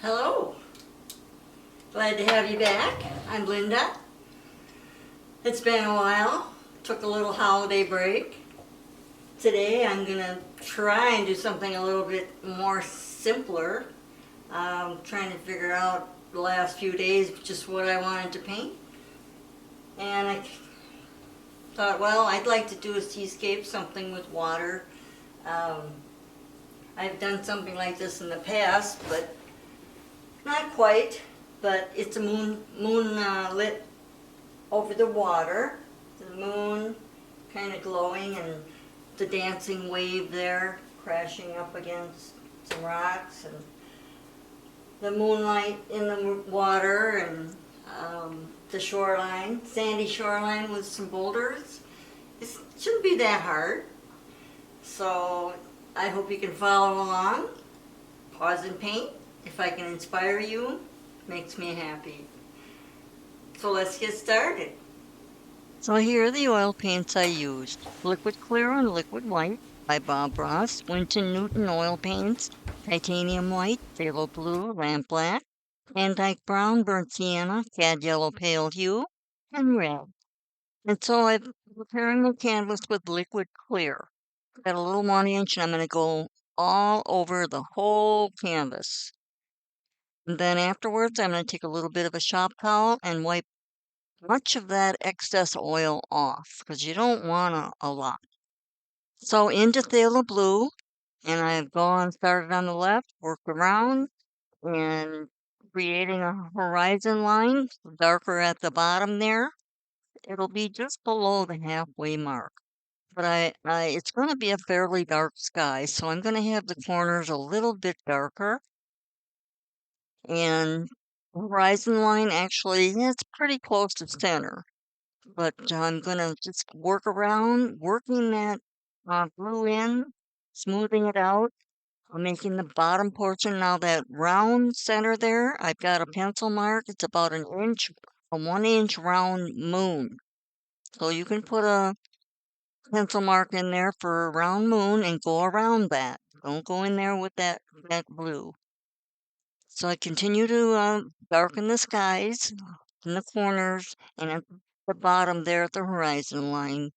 Hello, glad to have you back. I'm Linda. It's been a while. Took a little holiday break. Today I'm gonna try and do something a little bit more simpler. Trying to figure out the last few days just what I wanted to paint. And I thought, well, I'd like to do a seascape, something with water. Um, I've done something like this in the past, but not quite. But it's a moon lit over the water, the moon kind of glowing and the dancing wave there crashing up against some rocks and the moonlight in the water and the shoreline, sandy shoreline with some boulders. It shouldn't be that hard. So I hope you can follow along. Pause and paint. If I can inspire you, makes me happy. So let's get started. So here are the oil paints I used. Liquid Clear and Liquid White by Bob Ross, Winton Newton Oil Paints, Titanium White, Phthalo Blue, Lamp Black, Van Dyke Brown, Burnt Sienna, Cad Yellow Pale Hue, and Red. And so I'm preparing the canvas with Liquid Clear. Got a little 1 inch and I'm going to go all over the whole canvas. And then afterwards I'm going to take a little bit of a shop towel and wipe much of that excess oil off because you don't want a lot. So into phthalo blue, and I've started on the left, worked around, and creating a horizon line, darker at the bottom there. It'll be just below the halfway mark. But it's going to be a fairly dark sky, so I'm going to have the corners a little bit darker. And the horizon line actually, it's pretty close to center. But I'm gonna just work around, working that glue in, smoothing it out, making the bottom portion now that round center there. I've got a pencil mark. It's about an inch, a 1 inch round moon. So you can put a pencil mark in there for a round moon and go around that. Don't go in there with that blue. So I continue to darken the skies in the corners and at the bottom there at the horizon line.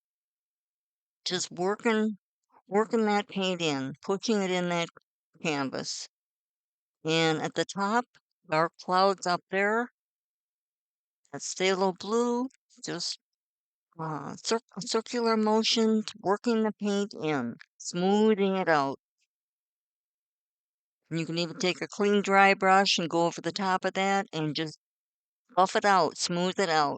Just working that paint in, pushing it in that canvas. And at the top, dark clouds up there, that phthalo blue, just circular motions, working the paint in, smoothing it out. And you can even take a clean dry brush and go over the top of that and just buff it out, smooth it out.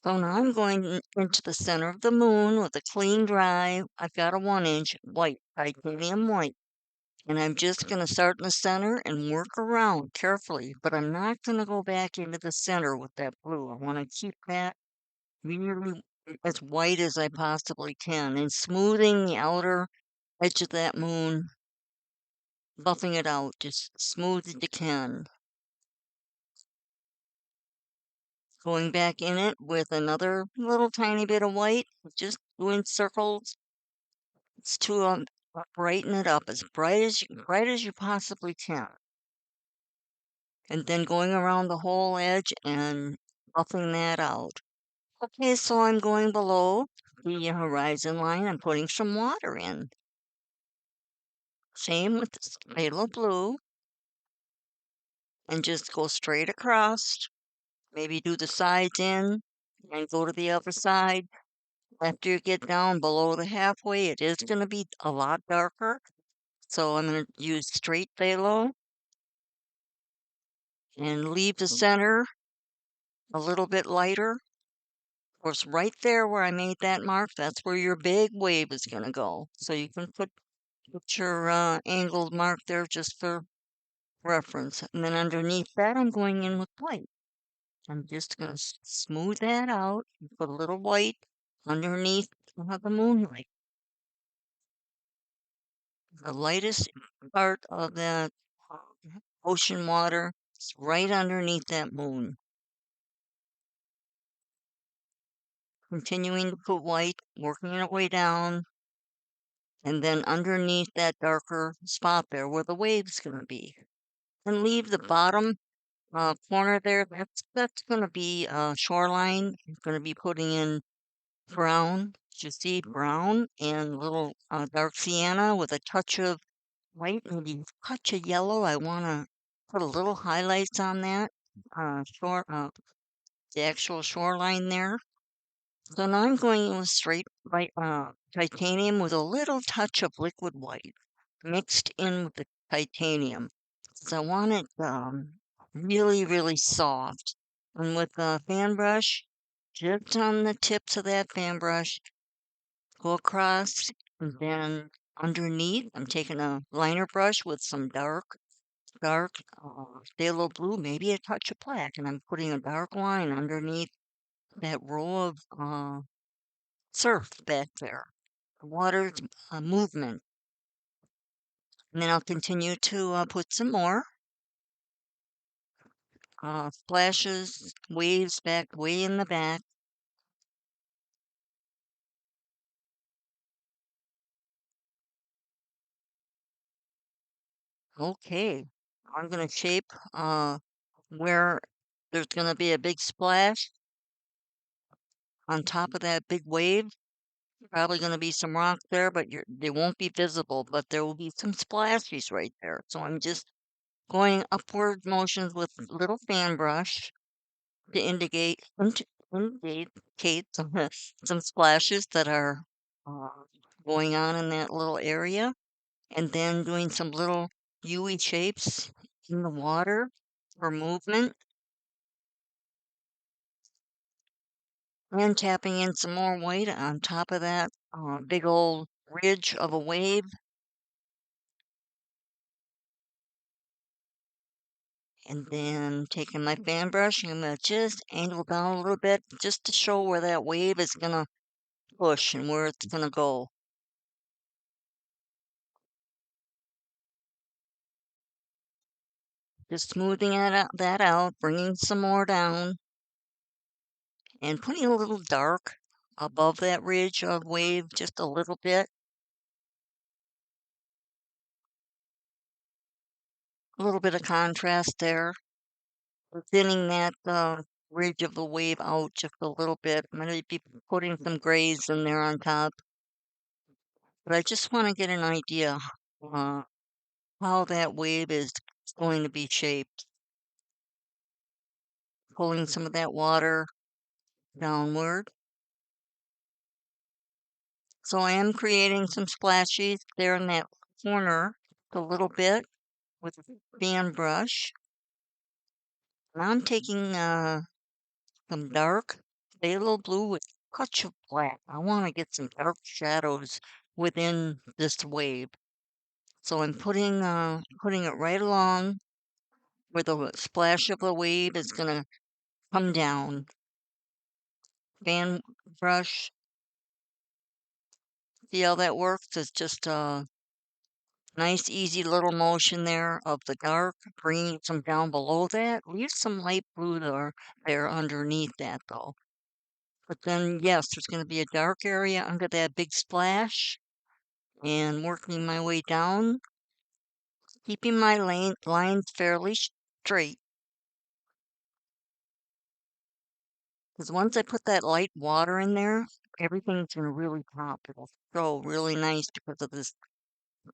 So now I'm going into the center of the moon with a clean dry, I've got a 1 inch white, titanium white. And I'm just going to start in the center and work around carefully, but I'm not going to go back into the center with that blue. I want to keep that really as white as I possibly can and smoothing the outer edge of that moon, buffing it out, just smooth as you can. Going back in it with another little tiny bit of white, just doing circles. It's to brighten it up as bright as you possibly can. And then going around the whole edge and buffing that out. Okay, so I'm going below the horizon line. I'm putting some water in. Same with the phthalo blue. And just go straight across. Maybe do the sides in and go to the other side. After you get down below the halfway, it is going to be a lot darker. So I'm going to use straight phthalo and leave the center a little bit lighter. Of course, right there where I made that mark, that's where your big wave is going to go. So you can put your angled mark there just for reference. And then underneath that, I'm going in with white. I'm just going to smooth that out, put a little white underneath the moonlight. The lightest part of that ocean water is right underneath that moon. Continuing to put white, working it way down, and then underneath that darker spot there where the wave's going to be. and leave the bottom corner there. That's going to be shoreline. I'm going to be putting in brown, as you see, brown and a little dark sienna with a touch of white, maybe a touch of yellow. I want to put a little highlights on that the actual shoreline there. So now I'm going with straight white titanium with a little touch of liquid white mixed in with the titanium. So I want it really, really soft. And with the fan brush, just on the tips of that fan brush, go across and then underneath, I'm taking a liner brush with some dark phthalo blue, maybe a touch of black, and I'm putting a dark line underneath that row of surf back there. The water's movement. And then I'll continue to put some more splashes, waves back way in the back. Okay, I'm gonna shape where there's gonna be a big splash on top of that big wave. Probably gonna be some rock there, but they won't be visible, but there will be some splashes right there. So I'm just going upward motions with little fan brush to indicate some splashes that are uh, going on in that little area, and then doing some little U-y shapes in the water for movement, and tapping in some more weight on top of that big old ridge of a wave, and then taking my fan brush, I'm gonna just angle down a little bit just to show where that wave is gonna push and where it's gonna go. Just smoothing that out, bringing some more down, and putting a little dark above that ridge of wave, just a little bit. A little bit of contrast there. We're thinning that ridge of the wave out just a little bit. I'm going to be putting some grays in there on top, but I just want to get an idea uh, how that wave is going to be shaped. Pulling some of that water downward. So I am creating some splashes there in that corner a little bit with a fan brush. And I'm taking some dark phthalo blue with a touch of black. I want to get some dark shadows within this wave. So I'm putting it right along where the splash of the wave is gonna come down. Fan brush. See how that works? It's just a nice, easy little motion there of the dark, bringing some down below that. Leave some light blue there underneath that though. But then, yes, there's going to be a dark area under that big splash, and working my way down, keeping my lines fairly straight. Because once I put that light water in there, everything's going to really pop. It'll show really nice because of this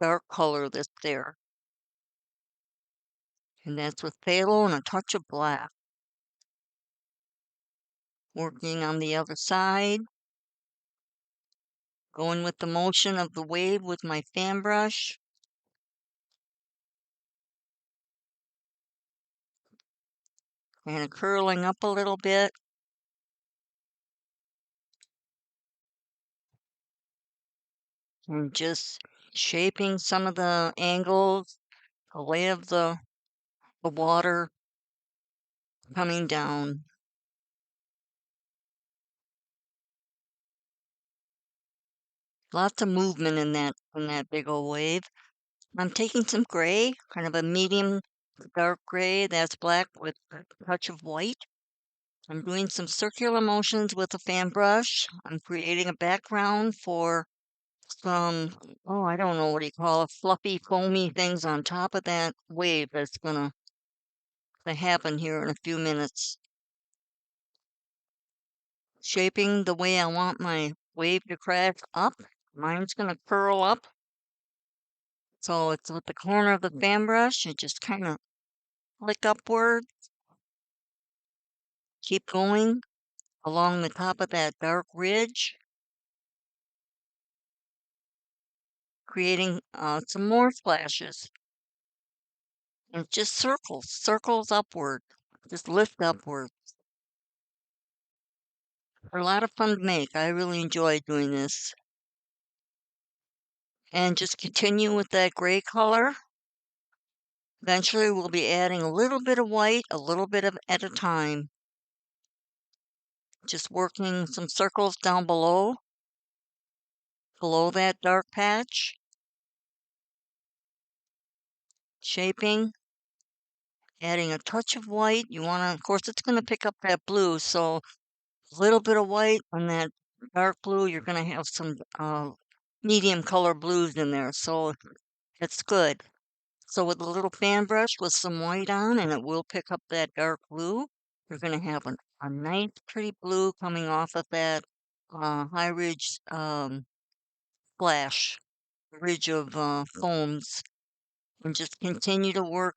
dark color that's there. And that's with phthalo and a touch of black. Working on the other side, going with the motion of the wave with my fan brush. Kind of curling up a little bit. And just shaping some of the angles, the way of the water coming down. Lots of movement in that big old wave. I'm taking some gray, kind of a medium dark gray that's black with a touch of white. I'm doing some circular motions with a fan brush. I'm creating a background for some, oh, I don't know what you call it, fluffy, foamy things on top of that wave that's gonna to happen here in a few minutes. Shaping the way I want my wave to crash up. Mine's gonna curl up. So it's with the corner of the fan brush, you just kind of flick upward, keep going along the top of that dark ridge, creating some more splashes. And just circles, circles upward, just lift upward. They're a lot of fun to make. I really enjoy doing this. And just continue with that gray color. Eventually, we'll be adding a little bit of white, a little bit of at a time. Just working some circles down below that dark patch. Shaping, adding a touch of white. You want to, of course, it's going to pick up that blue, so a little bit of white on that dark blue. You're going to have some medium color blues in there, so that's good. So with a little fan brush with some white on, and it will pick up that dark blue, you're going to have a nice, pretty blue coming off of that high ridge splash, ridge of foams, and just continue to work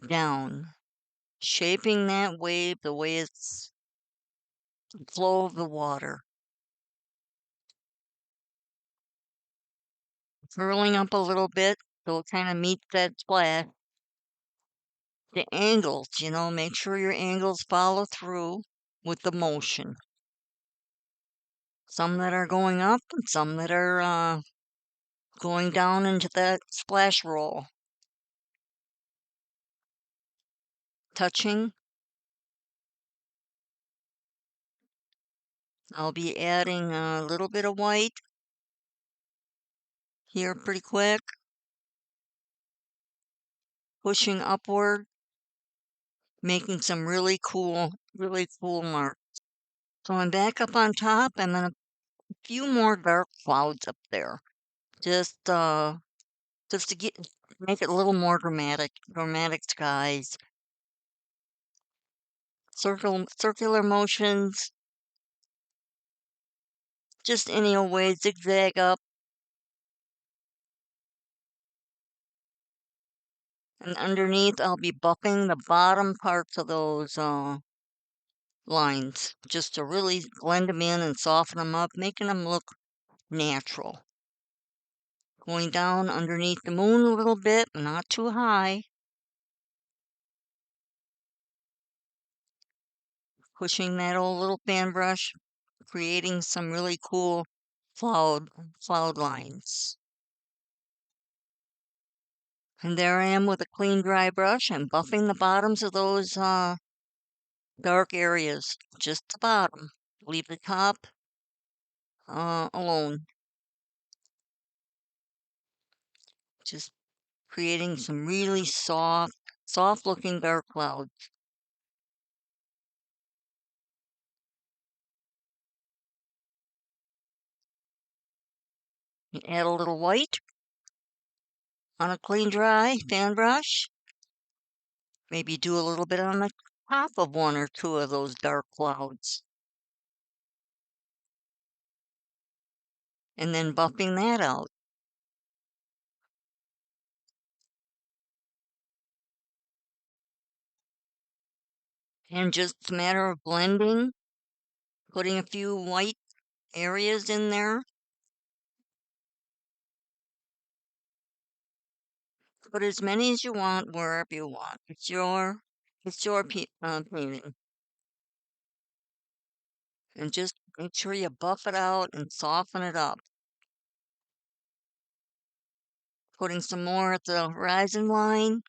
down, shaping that wave the way it's the flow of the water, curling up a little bit so it kind of meets that splash. The angles, make sure your angles follow through with the motion. Some that are going up and some that are going down into that splash roll. Touching. I'll be adding a little bit of white here pretty quick. Pushing upward. Making some really cool marks. So I'm back up on top and then a few more dark clouds up there. Just to make it a little more dramatic skies. Circular motions, just any old way, zigzag up. And underneath, I'll be buffing the bottom parts of those lines just to really blend them in and soften them up, making them look natural. Going down underneath the moon a little bit, not too high. Pushing that old little fan brush, creating some really cool cloud lines. And there I am with a clean dry brush. I'm buffing the bottoms of those dark areas, just the bottom. Leave the top alone. Just creating some really soft looking dark clouds. You add a little white on a clean dry fan brush. Maybe do a little bit on the top of one or two of those dark clouds. And then buffing that out. And just a matter of blending, putting a few white areas in there. Put as many as you want wherever you want. It's your painting. And just make sure you buff it out and soften it up. Putting some more at the horizon line.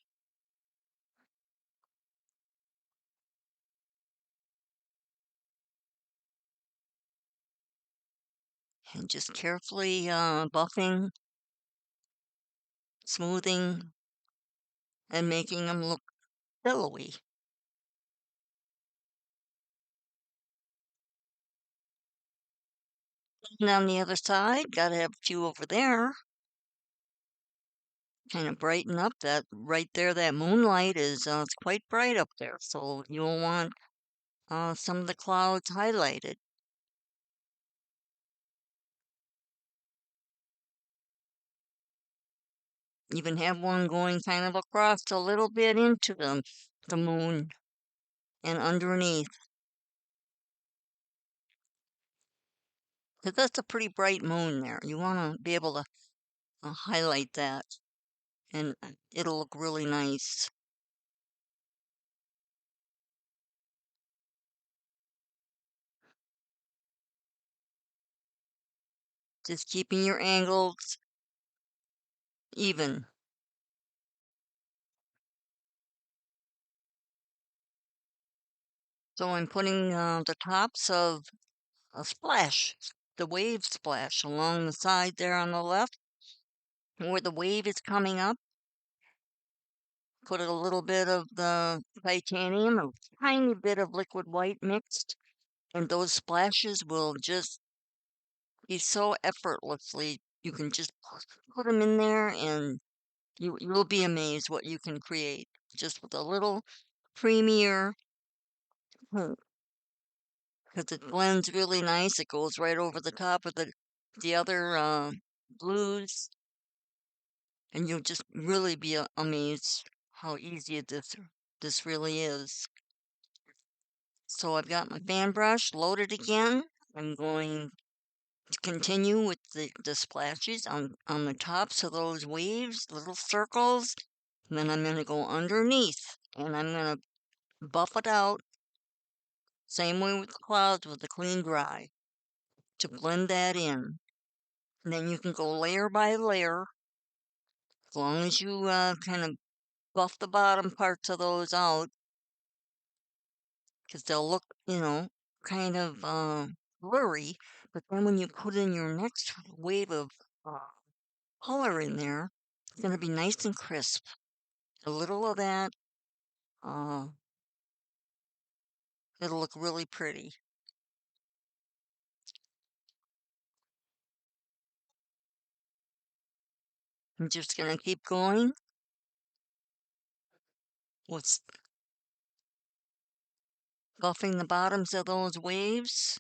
And just carefully buffing, smoothing, and making them look billowy. And on the other side, gotta have a few over there. Kind of brighten up that right there. That moonlight is it's quite bright up there, so you'll want some of the clouds highlighted. Even have one going kind of across a little bit into the moon and underneath. 'Cause that's a pretty bright moon there. You want to be able to highlight that, and it'll look really nice. Just keeping your angles even. So I'm putting the tops of a splash, the wave splash along the side there on the left, where the wave is coming up. Put a little bit of the titanium, a tiny bit of liquid white mixed, and those splashes will just be so effortlessly. You can just put them in there, and you'll be amazed what you can create just with a little creamier, because it blends really nice. It goes right over the top of the other blues, and you'll just really be amazed how easy this really is. So I've got my fan brush loaded again. I'm going to continue with the splashes on the tops of those waves, little circles. And then I'm going to go underneath and I'm going to buff it out. Same way with the clouds with the clean dry to blend that in. And then you can go layer by layer as long as you kind of buff the bottom parts of those out because they'll look, kind of blurry. But then when you put in your next wave of uh, color in there, it's going to be nice and crisp. A little of that, uh, it'll look really pretty. I'm just going to keep going with buffing the bottoms of those waves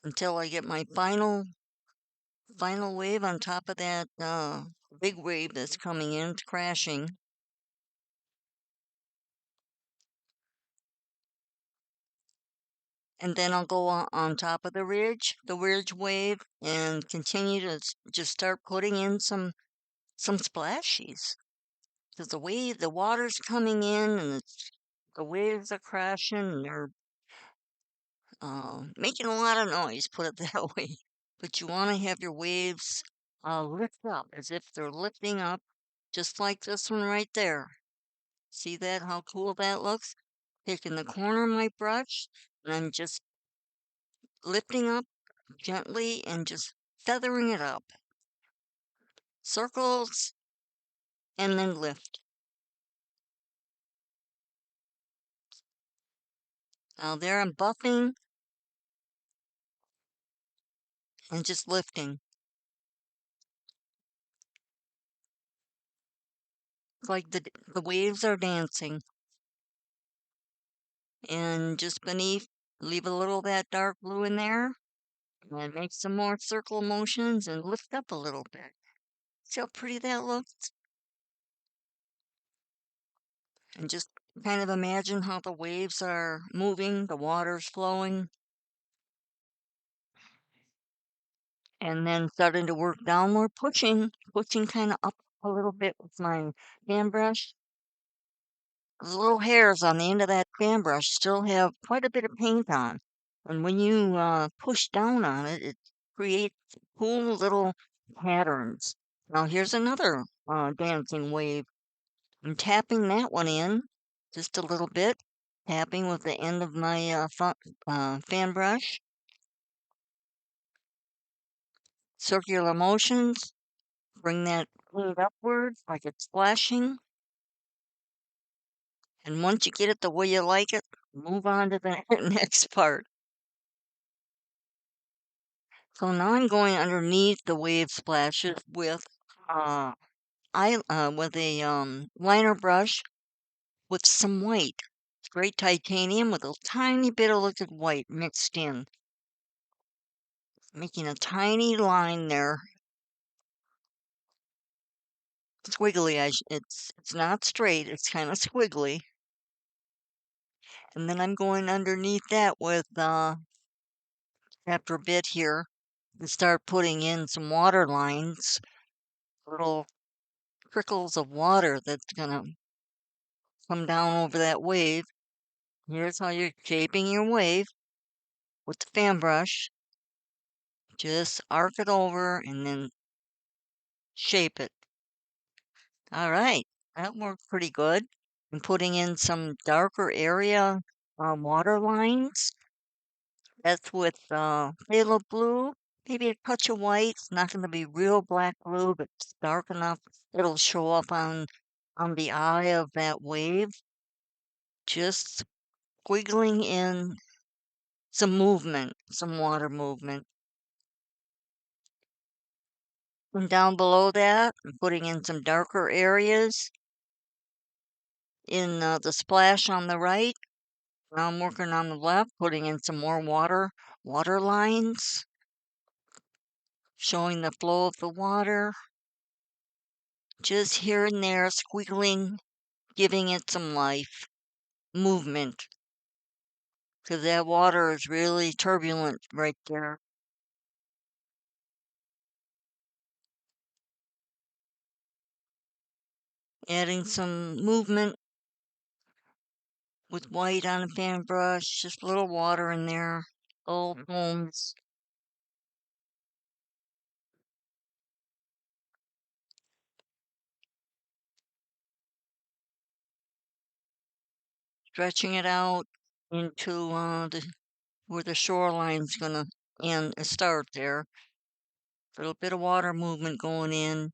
until I get my final wave on top of that big wave that's coming in, crashing. And then I'll go on top of the ridge wave, and continue to just start putting in some splashies. Because the water's coming in, and the waves are crashing, and they're making a lot of noise, put it that way. But you want to have your waves lift up as if they're lifting up, just like this one right there. See that, how cool that looks? Taking the corner of my brush, and I'm just lifting up gently and just feathering it up. Circles and then lift. Now there I'm buffing and just lifting. It's like the waves are dancing. And just beneath, leave a little of that dark blue in there and make some more circle motions and lift up a little bit. See how pretty that looks? And just kind of imagine how the waves are moving, the water's flowing, and then starting to work downward, pushing kind of up a little bit with my fan brush. The little hairs on the end of that fan brush still have quite a bit of paint on. And when you push down on it, it creates cool little patterns. Now here's another dancing wave. I'm tapping that one in just a little bit, tapping with the end of my fan brush. Circular motions, bring that paint upwards like it's splashing. And once you get it the way you like it, move on to the next part. So now I'm going underneath the wave splashes with with a liner brush with some white. It's great titanium with a tiny bit of liquid white mixed in, making a tiny line there. Squiggly. It's not straight. It's kind of squiggly. And then I'm going underneath that with after a bit here to start putting in some water lines, little trickles of water that's gonna come down over that wave. Here's how you're shaping your wave with the fan brush. Just arc it over and then shape it. All right, that worked pretty good. I'm putting in some darker area water lines. That's with phthalo blue, maybe a touch of white. It's not going to be real black blue, but it's dark enough. It'll show up on the eye of that wave. Just squiggling in some movement, some water movement. And down below that, I'm putting in some darker areas in the splash on the right. Now I'm working on the left, putting in some more water lines, showing the flow of the water. Just here and there, squiggling, giving it some life, movement, because that water is really turbulent right there. Adding some movement with white on a fan brush, just a little water in there, old homes. Stretching it out into where the shoreline's gonna end start there. A little bit of water movement going in.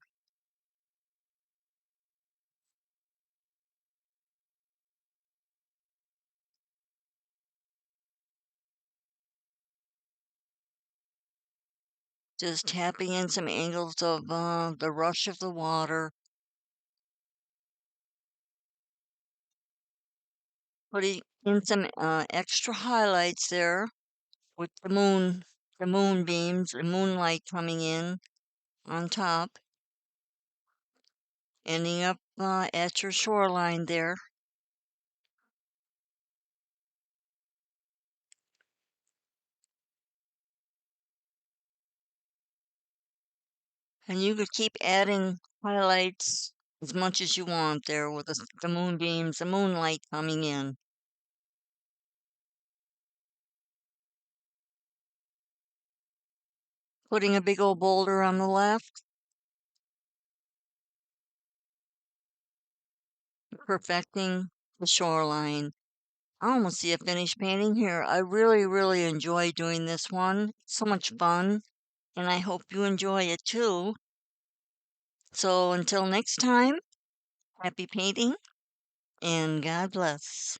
Just tapping in some angles of the rush of the water. Putting in some extra highlights there with the moonbeams, the moonlight coming in on top, ending up at your shoreline there. And you could keep adding highlights as much as you want there with the moonbeams, the moonlight coming in. Putting a big old boulder on the left, perfecting the shoreline. I almost see a finished painting here. I really, really enjoy doing this one. So much fun, and I hope you enjoy it too. So until next time, happy painting and God bless.